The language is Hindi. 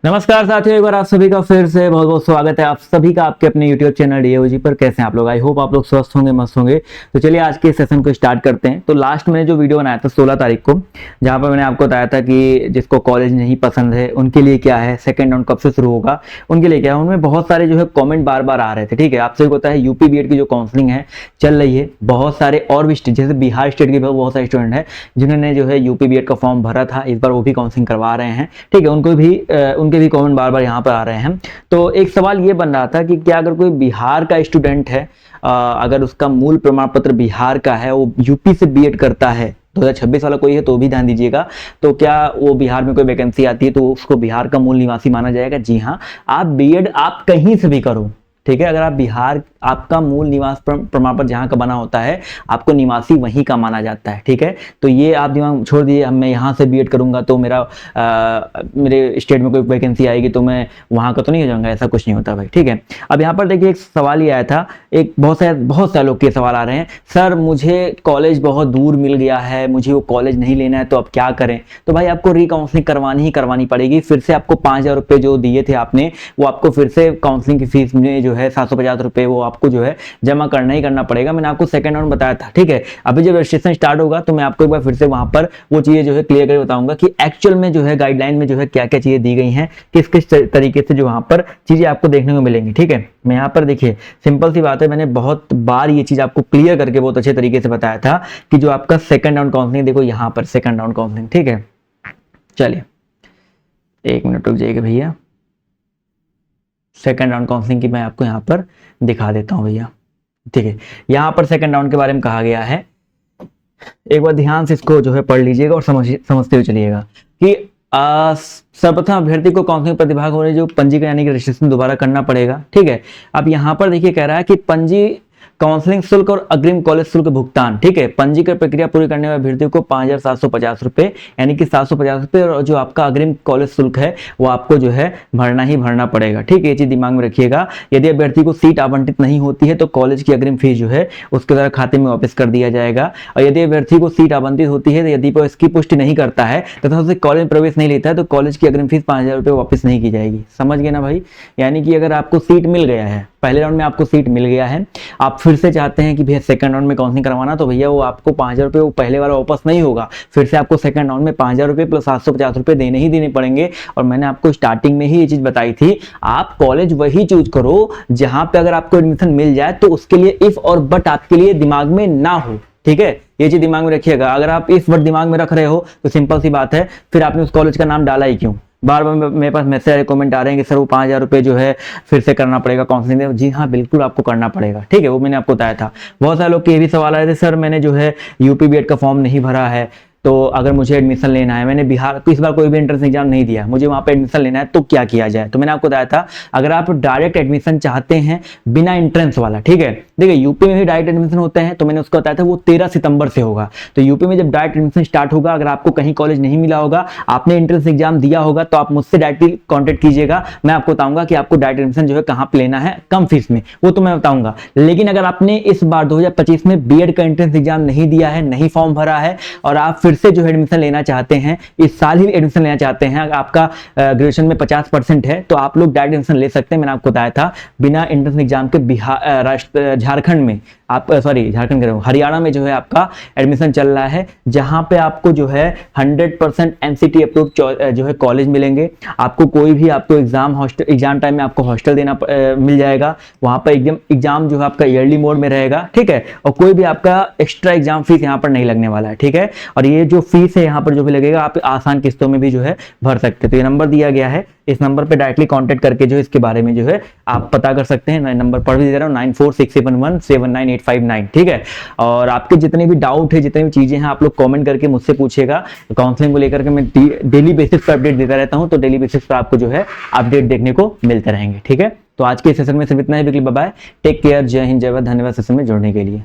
नमस्कार साथियों, एक बार आप सभी का फिर से बहुत बहुत स्वागत है आप सभी का आपके अपने YouTube चैनल डीएओजी पर। कैसे हैं आप लोग? आई होप आप लोग स्वस्थ होंगे, मस्त होंगे। तो चलिए आज के सेशन को स्टार्ट करते हैं। तो लास्ट मैंने जो वीडियो बनाया था 16 तारीख को, जहां पर मैंने आपको बताया था कि जिसको कॉलेज नहीं पसंद है उनके लिए क्या है, सेकेंड राउंड कब से शुरू होगा, उनके लिए क्या है, उनमें बहुत सारे जो है कॉमेंट बार बार आ रहे थे। ठीक है, आप सभी को पता है यूपी बीएड की जो काउंसलिंग है चल रही है। बहुत सारे और भी स्टेट, जैसे बिहार स्टेट के बहुत सारे स्टूडेंट हैं जिन्होंने जो है यूपी बीएड का फॉर्म भरा था, इस बार वो भी काउंसलिंग करवा रहे हैं। ठीक है, उनके भी कॉमेंट बार बार यहाँ पर आ रहे हैं। तो एक सवाल ये बन रहा था कि क्या अगर कोई बिहार का स्टूडेंट है, अगर उसका मूल प्रमाण पत्र बिहार का है, वो यूपी से बीएड करता है, 2026 वाला कोई है तो भी ध्यान दीजिएगा, तो क्या वो बिहार में कोई वैकेंसी आती है तो उसको बिहार का मूल निवासी माना जाएगा? जी हाँ, आप बीएड आप कहीं से भी करो। ठीक है, अगर आप बिहार, आपका मूल निवास प्रमाण पत्र जहाँ का बना होता है, आपको निवासी वहीं का माना जाता है। ठीक है, तो ये आप दिमाग छोड़ दिए, मैं यहाँ से बीएड करूँगा तो मेरे स्टेट में कोई वैकेंसी आएगी तो मैं वहाँ का तो नहीं हो जाऊँगा, ऐसा कुछ नहीं होता भाई। ठीक है, अब यहाँ पर देखिए एक सवाल ये आया था, एक बहुत सारे लोग के सवाल आ रहे हैं, सर मुझे कॉलेज बहुत दूर मिल गया है, मुझे वो कॉलेज नहीं लेना है तो अब क्या करें? तो भाई आपको रिकाउंसलिंग करवानी पड़ेगी। फिर से आपको 5,000 रुपये जो दिए थे आपने, वो आपको फिर से काउंसलिंग की फीस में जो है 750 रुपये वो आपको जो है जमा करना ही करना पड़ेगा। मैंने आपको सेकंड राउंड बताया था। ठीक है, अभी जब रजिस्ट्रेशन स्टार्ट होगा तो मैं आपको एक बार फिर से वहां पर वो चीजें जो है क्लियर करके बताऊंगा कि एक्चुअल में जो है गाइडलाइन में जो है क्या क्या चीजें दी गई हैं, किस किस तरीके से जो वहां पर चीजें आपको देखने को मिलेंगी। ठीक है, मैं यहाँ पर देखिए सिंपल सी बात है, मैंने बहुत बार ये चीज आपको क्लियर करके बहुत अच्छे तरीके से बताया था कि जो आपका सेकंड राउंड काउंसलिंग, देखो यहाँ पर सेकंड राउंड काउंसलिंग। ठीक है, चलिए 1 मिनट रुक जाइएगा भैया, सेकंड राउंड काउंसलिंग की मैं आपको यहाँ पर दिखा देता हूँ भैया। ठीक है, यहाँ पर सेकंड राउंड के बारे में कहा गया है, एक बार ध्यान से इसको जो है पढ़ लीजिएगा और समझते हुए चलिएगा कि सर्वप्रथम अभ्यर्थी को काउंसलिंग प्रतिभाग होने जो पंजीकरण यानी कि रजिस्ट्रेशन दोबारा करना पड़ेगा। ठीक है, अब यहाँ पर देखिए कह रहा है कि काउंसलिंग शुल्क और अग्रिम कॉलेज शुल्क भुगतान। ठीक है, पंजीकरण प्रक्रिया पूरी करने वाले अभ्यर्थियों को 5,750 रुपए यानी कि 750 रुपए, और जो आपका अग्रिम कॉलेज शुल्क है वो आपको जो है भरना पड़ेगा। ठीक है, ये चीज दिमाग में रखिएगा। यदि अभ्यर्थी को सीट आवंटित नहीं होती है तो कॉलेज की अग्रिम फीस जो है उसके द्वारा खाते में वापस कर दिया जाएगा, और यदि अभ्यर्थी को सीट आवंटित होती है, यदि वो इसकी पुष्टि नहीं करता है तथा उसे कॉलेज में प्रवेश नहीं लेता है तो कॉलेज की अग्रिम फीस 5,000 रुपये वापस नहीं की जाएगी। समझ गए ना भाई? यानी कि अगर आपको सीट मिल गया है, पहले राउंड में आपको सीट मिल गया है, आप फिर से चाहते हैं कि भैया सेकंड राउंड में काउंसलिंग करवाना, तो भैया वो आपको 5,000 रुपये वो पहले वाला वापस नहीं होगा, फिर से आपको सेकंड राउंड में 5,000 रुपये प्लस 750 रुपये देने पड़ेंगे। और मैंने आपको स्टार्टिंग में ही ये चीज बताई थी, आप कॉलेज वही चूज करो जहां पे अगर आपको एडमिशन मिल जाए तो उसके लिए इफ और बट आपके लिए दिमाग में ना हो। ठीक है, ये चीज दिमाग में रखिएगा। अगर आप इफ बट दिमाग में रख रहे हो तो सिंपल सी बात है, फिर आपने उस कॉलेज का नाम डाला ही क्यों? बार बार मेरे पास मैसेज कमेंट आ रहे हैं कि सर वो 5,000 रुपये जो है फिर से करना पड़ेगा काउंसलिंग में। जी हाँ, बिल्कुल आपको करना पड़ेगा। ठीक है, वो मैंने आपको बताया था। बहुत सारे लोग के ये भी सवाल आए थे, सर मैंने जो है यूपी बीएड का फॉर्म नहीं भरा है, तो अगर मुझे एडमिशन लेना है, मैंने बिहार इस बार कोई भी एंट्रेंस एग्जाम नहीं दिया, मुझे वहां पे एडमिशन लेना है तो क्या किया जाए? तो मैंने आपको बताया था, अगर आप डायरेक्ट एडमिशन चाहते हैं बिना एंट्रेंस वाला, ठीक है, देखिए यूपी में भी डायरेक्ट एडमिशन होते हैं, तो मैंने उसको बताया था वो 13 सितंबर से होगा। तो यूपी में जब डायरेक्ट एडमिशन स्टार्ट होगा, अगर आपको कहीं कॉलेज नहीं मिला होगा, आपने एंट्रेंस एग्जाम दिया होगा, तो आप मुझसे डायरेक्टली कॉन्टेक्ट कीजिएगा, मैं आपको बताऊंगा कि आपको डायरेक्ट एडमिशन जो है कहाँ पे लेना है कम फीस में, वो तो मैं बताऊंगा। लेकिन अगर आपने इस बार 2025 में बीएड का एंट्रेंस एग्जाम नहीं दिया है, नहीं फॉर्म भरा है, और आप फिर से जो है एडमिशन लेना चाहते हैं, इस साल ही एडमिशन लेना चाहते हैं, अगर आपका ग्रेजुएशन में 50% है तो आप लोग डायरेक्ट एडमिशन ले सकते हैं। मैंने आपको बताया था बिना एंट्रेंस एग्जाम के झारखंड में आप झारखंड कह रहा हूं, हरियाणा में जो है आपका एडमिशन चल रहा है, जहां पे आपको जो है 100% एनसीटी अप्रूव्ड जो है कॉलेज मिलेंगे। आपको कोई भी आपको एग्जाम टाइम में आपको हॉस्टल देना मिल जाएगा, वहां पर एकदम एग्जाम जो है आपका ईयरली मोड में रहेगा। ठीक है, और कोई भी आपका एक्स्ट्रा एग्जाम फीस यहाँ पर नहीं लगने वाला है। ठीक है, और ये जो फीस है यहाँ पर जो भी लगेगा आप आसान किस्तों में भी जो है भर सकते हैं। तो ये नंबर दिया गया है, इस नंबर पे डायरेक्टली कांटेक्ट करके जो है इसके बारे में जो है आप पता कर सकते हैं। मैं नंबर पढ़ भी दे रहा हूँ, 9467179859। ठीक है, और आपके जितने भी डाउट है, जितनी भी चीजें हैं, आप लोग कमेंट करके मुझसे पूछिएगा। काउंसलिंग को लेकर के मैं डेली बेसिस पर अपडेट देता रहता हूँ, तो डेली बेसिस पर आपको जो है अपडेट देखने को मिलते रहेंगे। ठीक है, तो आज के सेशन में सिर्फ इतना ही। बाय बाय, टेक केयर, जय हिंद, जय भारत, धन्यवाद सेशन में जुड़ने के लिए।